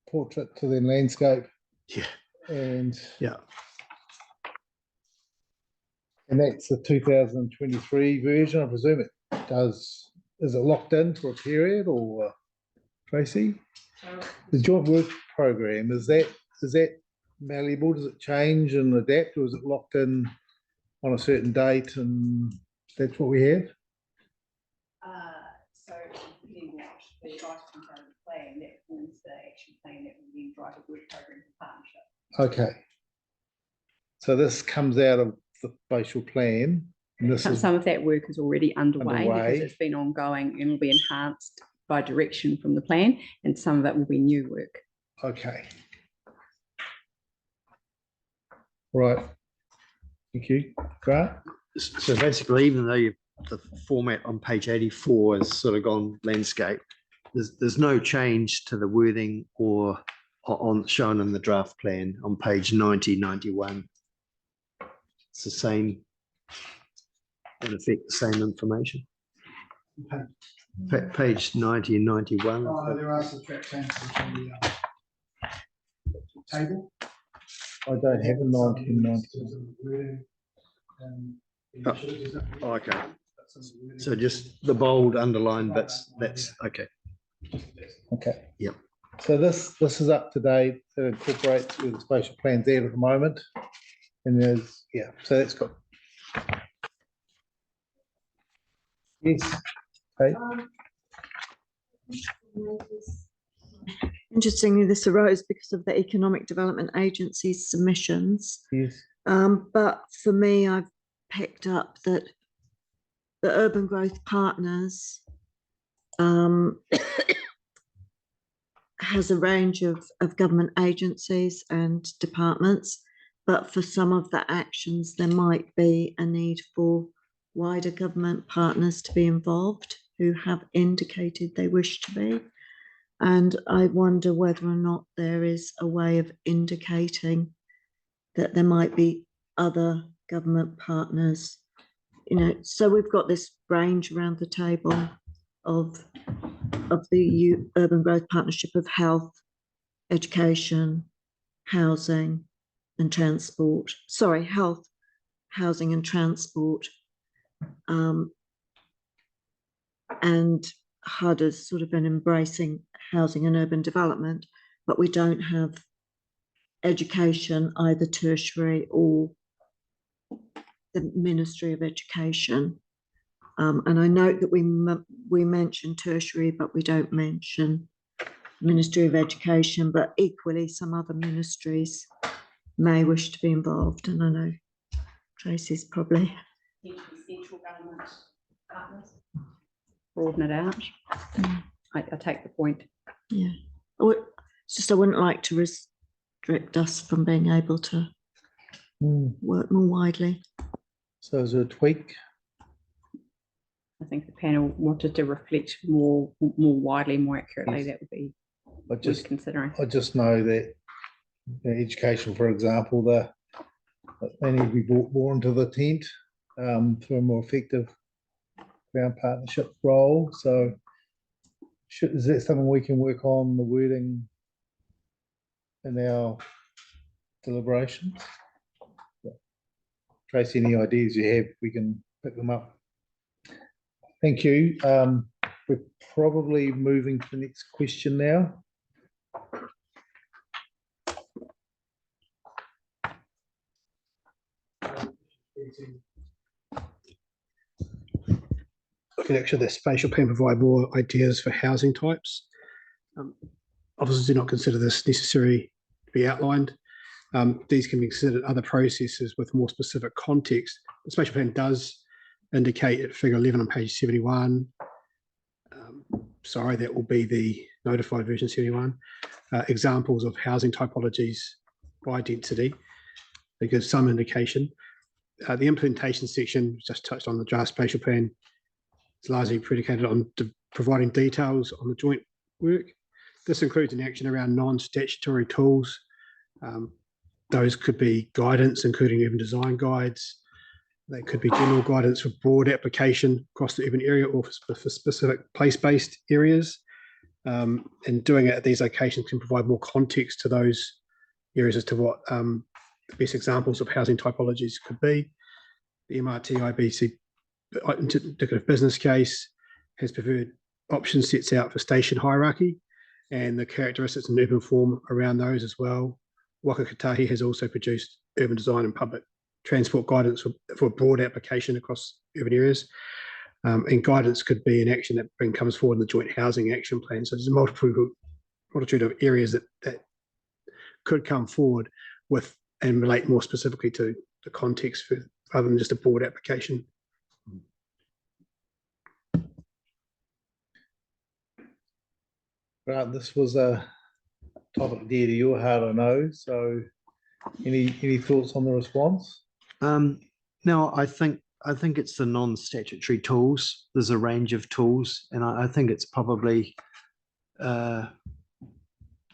portrait to then landscape. Yeah. And yeah. And that's the 2023 version. I presume it does. Is it locked in for a period, or Tracy? The joint work program, is that malleable? Does it change and adapt, or is it locked in on a certain date and that's what we have? So depending what the advice comes out of the plan, that forms the action plan that will then drive a work program for partnership. Okay. So this comes out of the spatial plan. And this some of that work is already underway because it's been ongoing and will be enhanced by direction from the plan, and some of it will be new work. Okay. Right. Thank you. Grant? So basically, even though the format on page 84 has sort of gone landscape, there's no change to the wording or on shown in the draft plan on page 90, 91. It's the same, in effect, the same information. Page 90 and 91. There are some track changes in the table. I don't have a 1990. Oh, okay. So just the bold underline bits. That's okay. Okay. Yep. So this is up to date. It incorporates where the spatial plan's at the moment. And there's, yeah, so that's good. Yes. Okay. Interestingly, this arose because of the Economic Development Agency's submissions. Yes. But for me, I've picked up that the Urban Growth Partners has a range of government agencies and departments, but for some of the actions, there might be a need for wider government partners to be involved who have indicated they wish to be. And I wonder whether or not there is a way of indicating that there might be other government partners. You know, so we've got this range around the table of the Urban Growth Partnership of health, education, housing and transport. Sorry, health, housing and transport. And HUD has sort of been embracing housing and urban development, but we don't have education, either tertiary or the Ministry of Education. And I note that we mention tertiary, but we don't mention Ministry of Education, but equally some other ministries may wish to be involved. And I know Tracy's probably central government partners. Broaden it out. I take the point. Yeah. It's just I wouldn't like to restrict us from being able to work more widely. So is there a tweak? I think the panel wanted to reflect more widely, more accurately. Yes. That would be worth considering. I just know that education, for example, they need to be brought more into the tent for a more effective ground partnership role. So is that something we can work on, the wording in our deliberations? Tracy, any ideas you have, we can pick them up. Thank you. We're probably moving to the next question now. Could actually the spatial plan provide more ideas for housing types? Officers do not consider this necessary to be outlined. These can be considered other processes with more specific context. The spatial plan does indicate at figure 11 on page 71. Sorry, that will be the notified version 71. Examples of housing typologies by density. They give some indication. The implementation section just touched on the draft spatial plan. It's largely predicated on providing details on the joint work. This includes an action around non-statutory tools. Those could be guidance, including urban design guides. They could be general guidance for broad application across the urban area or for specific place-based areas. And doing it at these locations can provide more context to those areas as to what the best examples of housing typologies could be. The MRT IBC indicative business case has preferred option sets out for station hierarchy and the characteristics and urban form around those as well. Waka Kotahi has also produced urban design and public transport guidance for broad application across urban areas. And guidance could be an action that comes forward in the joint housing action plan. So there's a multitude of areas that could come forward with and relate more specifically to the context for rather than just a broad application. Right, this was a topic dear to your heart, I know. So, any thoughts on the response? No, I think it's the non-statutory tools. There's a range of tools, and I think it's probably going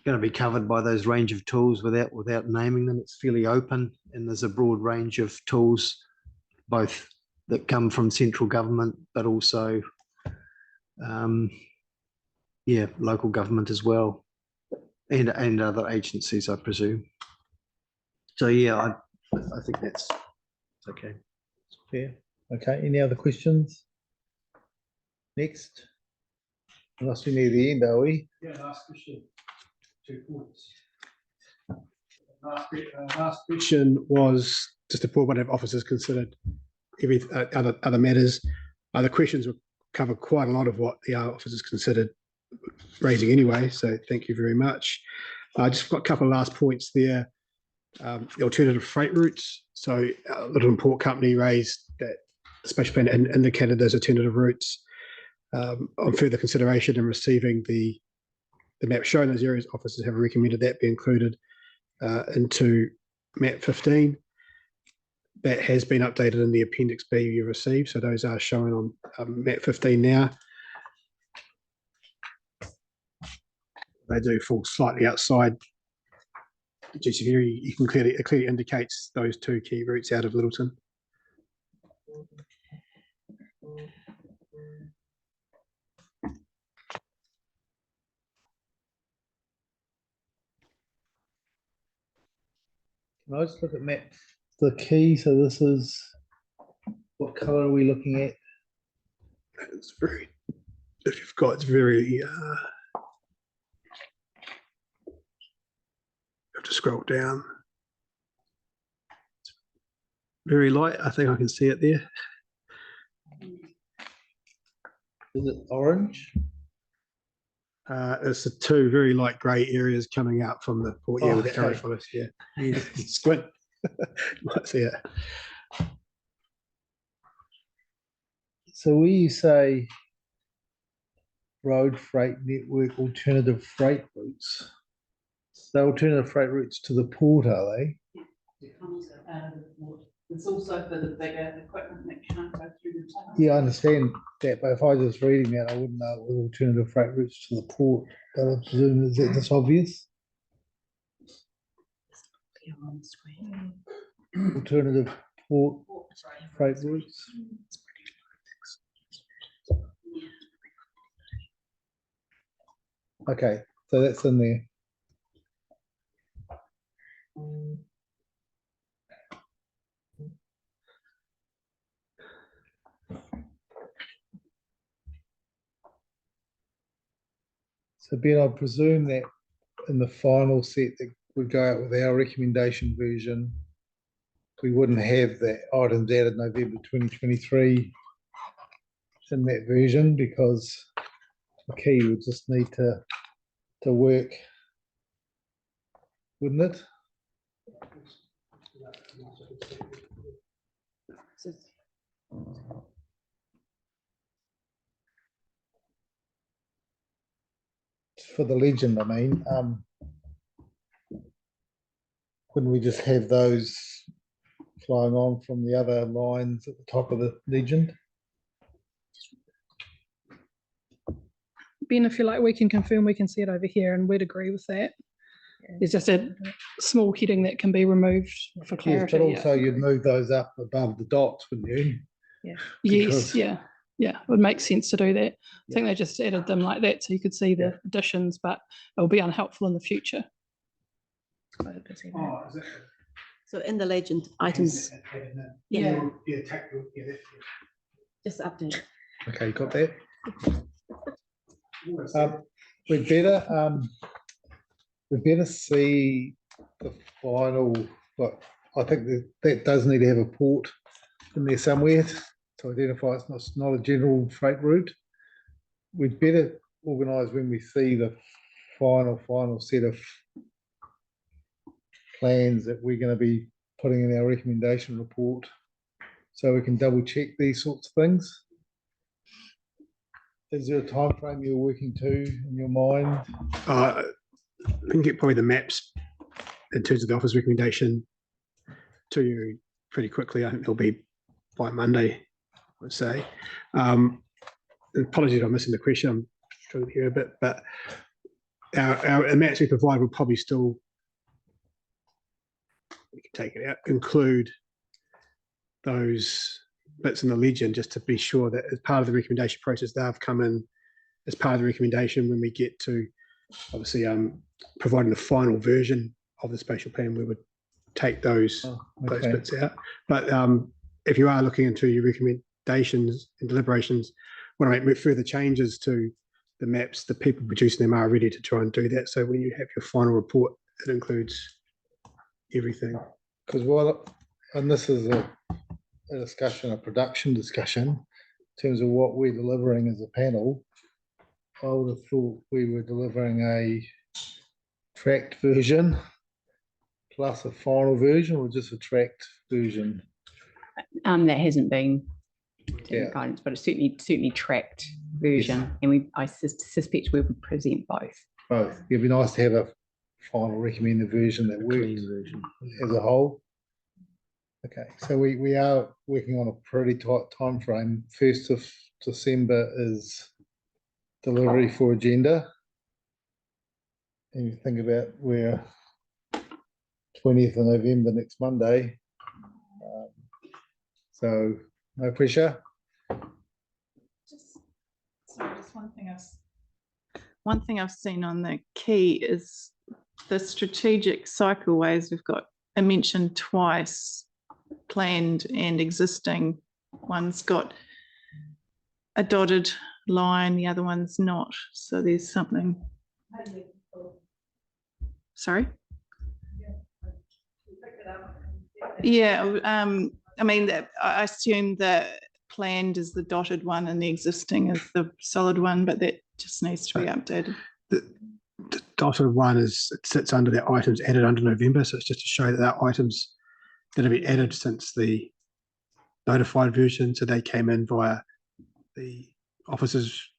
to be covered by those range of tools without naming them. It's fairly open, and there's a broad range of tools, both that come from central government, but also local government as well, and other agencies, I presume. So yeah, I think that's okay. Yeah. Okay. Any other questions? Next. Unless we near the end, are we? Yeah, last question. 2 points. Last question was just a poor one of officers considered every other matters. The questions will cover quite a lot of what the officers considered raising anyway, so thank you very much. Just got a couple of last points there. The alternative freight routes. So Little Port Company raised that the special plan indicated those alternative routes. On further consideration and receiving the map showing those areas, officers have recommended that be included into map 15. That has been updated in the appendix B you received, so those are shown on map 15 now. They do fall slightly outside GCSP. You can it clearly indicates those 2 key routes out of Littleton. Can I just look at map, the key? So this is, what colour are we looking at? It's very, if you've got, it's very, have to scroll down. It's very light. I think I can see it there. Is it orange? It's the 2 very light grey areas coming out from the port. Yeah, with the arrow for us. Yeah, squint. Might see it. So when you say road freight network alternative freight routes, the alternative freight routes to the port, are they? It comes out of the port. It's also for the bigger equipment that can't go through the tunnel. Yeah, I understand that, but if I was just reading that, I wouldn't know it was alternative freight routes to the port. But I presume, is that this obvious? Alternative port freight routes. Okay, so that's in there. So Ben, I presume that in the final set that would go out with our recommendation version, we wouldn't have that items added November 2023 in that version, because the key would just need to work, wouldn't it? For the legend, I mean, wouldn't we just have those flowing on from the other lines at the top of the legend? Ben, if you like, we can confirm, we can see it over here, and we'd agree with that. There's just a small heading that can be removed for clarity. Yes, but also you'd move those up above the dots, wouldn't you? Yeah. Yes, yeah. Yeah, it would make sense to do that. I think they just added them like that so you could see the additions, but it will be unhelpful in the future. So in the legend, items. Yeah. Just update. Okay, got that? We'd better see the final, but I think that does need to have a port in there somewhere to identify it's not a general freight route. We'd better organise when we see the final set of plans that we're going to be putting in our recommendation report, so we can double check these sorts of things. Is there a time frame you're working to in your mind? I can get probably the maps in terms of the office recommendation to you pretty quickly. I think it'll be by Monday, I would say. Apologies if I'm missing the question. I'm struggling here a bit, but our maps we provide will probably still, we can take it out, include those bits in the legend, just to be sure that as part of the recommendation process, they've come in as part of the recommendation when we get to obviously providing the final version of the spatial plan. We would take those bits out. But if you are looking into your recommendations and deliberations, want to make further changes to the maps, the people producing them are ready to try and do that. So when you have your final report, it includes everything. Because and this is a discussion, a production discussion, in terms of what we're delivering as a panel, I would have thought we were delivering a tracked version plus a final version, or just a tracked version. That hasn't been Yeah. guidance, but it's certainly tracked version, Yes. and I suspect we would present both. Both. It'd be nice to have a final recommended version that works Clean version. as a whole. Okay, so we are working on a pretty tight time frame. 1st of December is delivery for agenda. And you think about we're 20th of November next Monday. So no pressure. Just one thing I've seen on the key is the strategic cycleways. We've got mentioned twice, planned and existing. One's got a dotted line, the other one's not. So there's something. Sorry? Yeah, I mean, I assume that planned is the dotted one and the existing is the solid one, but that just needs to be updated. The dotted one it sits under the items added under November, so it's just to show that there are items that have been added since the notified version, so they came in via the officer's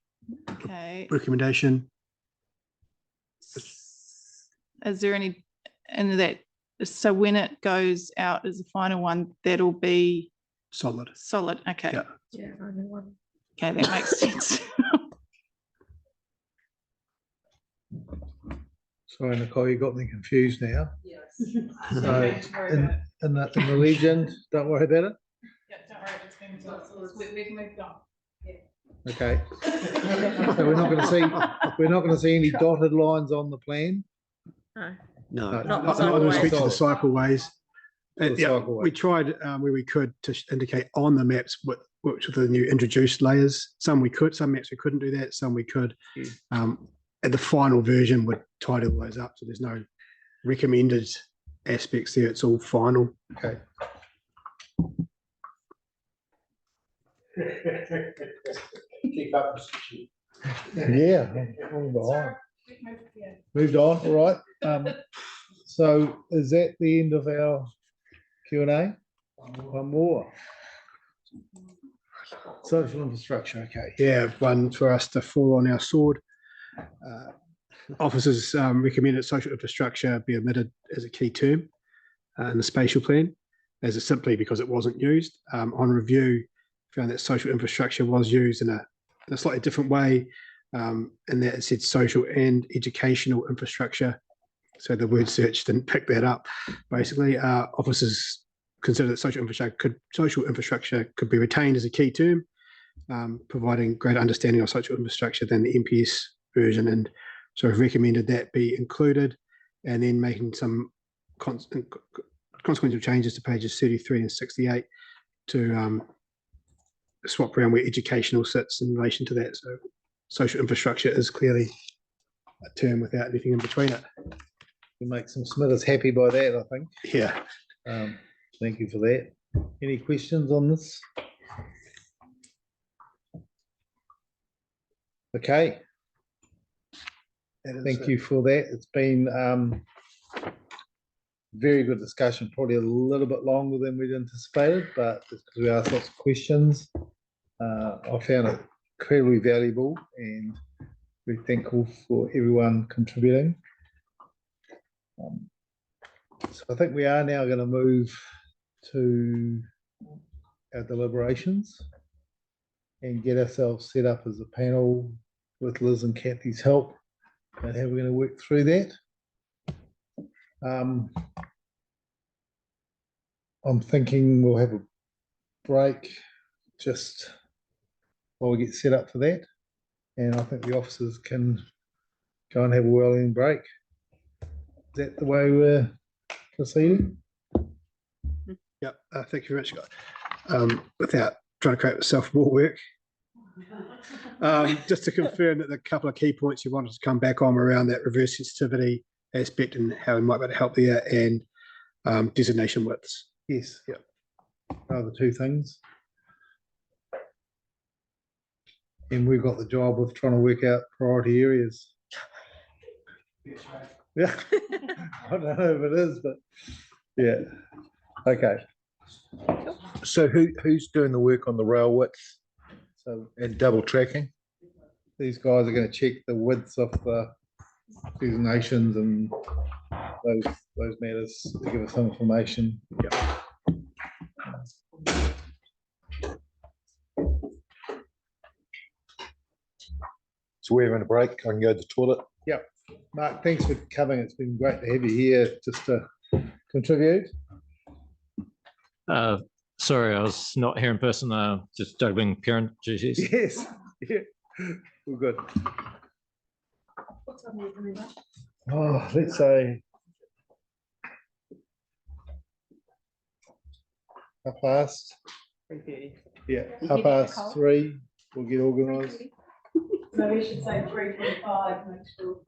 recommendation. Is there any, and that, so when it goes out as the final one, that'll be solid. Okay. Yeah, only one. Okay, that makes sense. Sorry, Nicole, you got me confused now. Yes. So in the legend, don't worry about it. Yeah, don't worry, it's been resolved. We've moved on. Okay. So we're not going to see any dotted lines on the plan. No, No, not with respect to the cycleways. Yeah, we tried where we could to indicate on the maps which were the new introduced layers. Some we could, some maps we couldn't do that. Some we could. And the final version would tidy all those up, so there's no recommended aspects there. It's all final. Okay. Keep up. Yeah, I'm behind. Moved on, all right. So is that the end of our Q&A? One more. Social infrastructure, okay. Yeah, one for us to fall on our sword. Officers recommended social infrastructure be omitted as a key term in the spatial plan, as it's simply because it wasn't used. On review, found that social infrastructure was used in a slightly different way, and that it said social and educational infrastructure. So the word search didn't pick that up. Basically, officers consider that social infrastructure could be retained as a key term, providing greater understanding of social infrastructure than the MPS version, and so I've recommended that be included, and then making some consequential changes to pages 33 and 68 to swap around where educational sits in relation to that. So social infrastructure is clearly a term without anything in between it. You make some Smithers happy by that, I think. Yeah. Thank you for that. Any questions on this? Okay. Thank you for that. It's been very good discussion, probably a little bit longer than we'd anticipated, but because we asked lots of questions, I found it incredibly valuable, and we're thankful for everyone contributing. So I think we are now going to move to our deliberations and get ourselves set up as a panel with Liz and Kathy's help, and how we're going to work through that. I'm thinking we'll have a break just while we get set up for that, and I think the officers can go and have a well-earned break. Is that the way we're proceeding? Yep. Thank you very much, Scott. Without trying to create myself more work, Just to confirm that the couple of key points you wanted to come back on around that reverse sensitivity aspect and how we might be able to help there, and designation widths. Yes. Yep. Are the two things. And we've got the job of trying to work out priority areas. Yeah. I don't know if it is, but yeah. Okay. So who's doing the work on the rail width So and double tracking? these guys are going to check the widths of the designations and those matters to give us some information. Yeah. So we're having a break. I can go to the toilet. Yep. Mark, thanks for coming. It's been great to have you here just to contribute. Sorry, I was not here in person. Just juggling parent duties. Yes. Yeah. We're good. Oh, let's say 3:30. Yeah, 3:30. We'll get organised. No, we should say 3:25, make sure.